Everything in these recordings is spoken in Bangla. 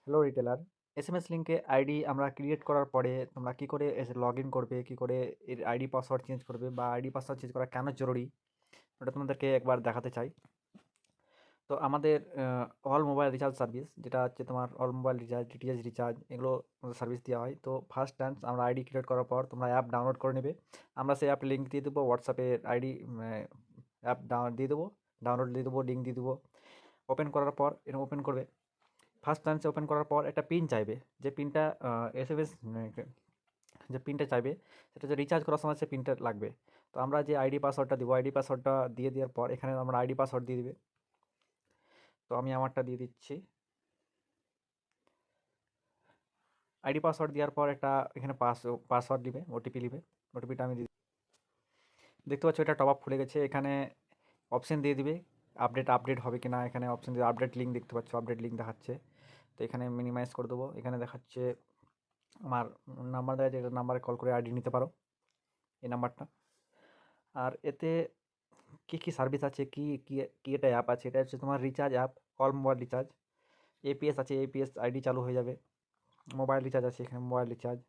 হ্যালো রিটেলার, এসএমএস লিঙ্কে আইডি আমরা ক্রিয়েট করার পরে তোমরা কি করে লগ ইন করবে, কি করে এর আইডি পাসওয়ার্ড চেঞ্জ করবে বা আইডি পাসওয়ার্ড চেঞ্জ করা কেন জরুরি, ওটা তোমাদেরকে একবার দেখাতে চাই। তো আমাদের অল মোবাইল রিচার্জ সার্ভিস, যেটা হচ্ছে তোমার all mobile recharge, DTH recharge, এগুলো সার্ভিস দেওয়া হয়। তো ফার্স্ট টাইম আমরা আইডি ক্রিয়েট করার পর তোমরা অ্যাপ ডাউনলোড করে নেবে। আমরা সেই অ্যাপ লিঙ্ক দিয়ে দেবো, হোয়াটসঅ্যাপের আইডি অ্যাপ দিয়ে দেবো, ডাউনলোড দিয়ে দেবো, লিঙ্ক দিয়ে দেবো। ওপেন করার পর এরকম ওপেন করবে। ফার্স্ট টাইমসে ওপেন করার পর একটা পিন চাইবে, যে পিনটা এসএমএস যে পিনটা চাইবে সেটা হচ্ছে রিচার্জ করার সময় সে পিনটা লাগবে। তো আমরা যে আইডি পাসওয়ার্ডটা দিব, আইডি পাসওয়ার্ডটা দিয়ে দেওয়ার পর এখানে আমরা আইডি পাসওয়ার্ড দিয়ে দিবে। তো আমি আমারটা দিয়ে দিচ্ছি। আইডি পাসওয়ার্ড দেওয়ার পর একটা এখানে পাসওয়ার্ড দিবে, ওটিপি দিবে। ওটিপিটা আমি দেখতে পাচ্ছ এটা টপ আপ খুলে গেছে। এখানে অপশন দিয়ে দিবে আপডেট হবে কিনা। এখানে অপশন দিয়ে আপডেট লিঙ্ক দেখতে পাচ্ছ, আপডেট লিঙ্ক দেখাচ্ছে। তো এখানে মিনিমাইজ করে দেবো। এখানে দেখাচ্ছে আমার নাম্বার দেওয়া আছে, এটা নাম্বারে কল করে আইডি নিতে পারো, এই নাম্বারটা। আর এতে কী কী সার্ভিস আছে, কী কী কী এটা অ্যাপ আছে, এটা হচ্ছে তোমার recharge app, all mobile recharge. APS আছে, এপিএস আইডি চালু হয়ে যাবে। মোবাইল রিচার্জ আছে, এখানে মোবাইল রিচার্জ।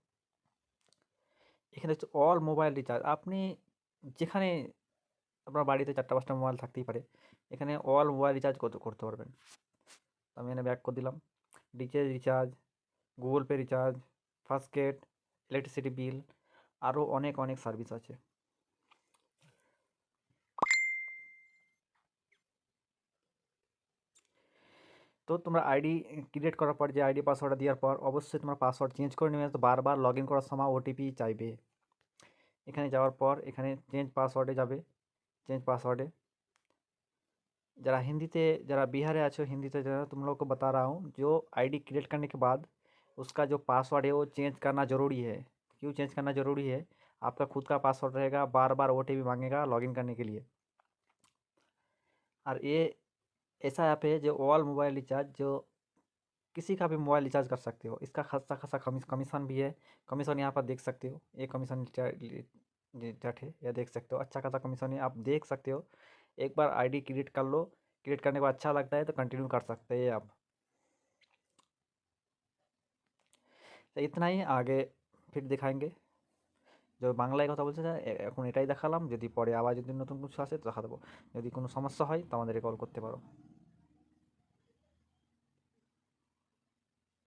এখানে হচ্ছে অল মোবাইল রিচার্জ। আপনি যেখানে আপনার বাড়িতে 4টা 5টা মোবাইল থাকতেই পারে, এখানে অল মোবাইল রিচার্জ করতে পারবেন। তো আমি এখানে ব্যাক করে দিলাম। DTH recharge, Google Pay recharge, FASTag, electricity bill, আরও অনেক অনেক সার্ভিস আছে। তো তোমরা আইডি ক্রিয়েট করার পর যে আইডি পাসওয়ার্ডটা দেওয়ার পর অবশ্যই তোমার পাসওয়ার্ড চেঞ্জ করে নেবে। তো বারবার লগ ইন করার সময় ওটিপি চাইবে। এখানে যাওয়ার পর এখানে চেঞ্জ পাসওয়ার্ডে যাবে। চেঞ্ज पासवर्ड है। जरा हिंदी ते जरा बिहार आछो, हिंदी से जरा तुम लोग को बता रहा हूँ, जो आईडी क्रिएट करने के बाद उसका जो पासवर्ड है वो चेंज करना ज़रूरी है। क्यों चेंज करना ज़रूरी है? आपका खुद का पासवर्ड रहेगा, बार बार ओटीपी मांगेगा लॉगिन करने के लिए। और ये ऐसा ऐप है जो ऑल मोबाइल रिचार्ज, जो किसी का भी मोबाइल रिचार्ज कर सकते हो। इसका खासा खासा कमीशन भी है। कमीशन यहाँ पर देख सकते हो, ये कमीशन चार्ट है, यह देख सकते हो। अच्छा खासा कमीशन है, आप देख सकते हो। एक बार आईडी क्रिएट कर लो, क्रिएट करने के बाद अच्छा लगता है तो कंटिन्यू कर सकते हैं आप। तो इतना ही, आगे फिर दिखाएंगे। जो বাংলায় কথা বলছে এখন এটাই দেখালাম, যদি পরে আবার যদি নতুন কিছু আসে তো দেখা দেবো। যদি কোনো সমস্যা হয় তো আমাদেরকে কল করতে পারো।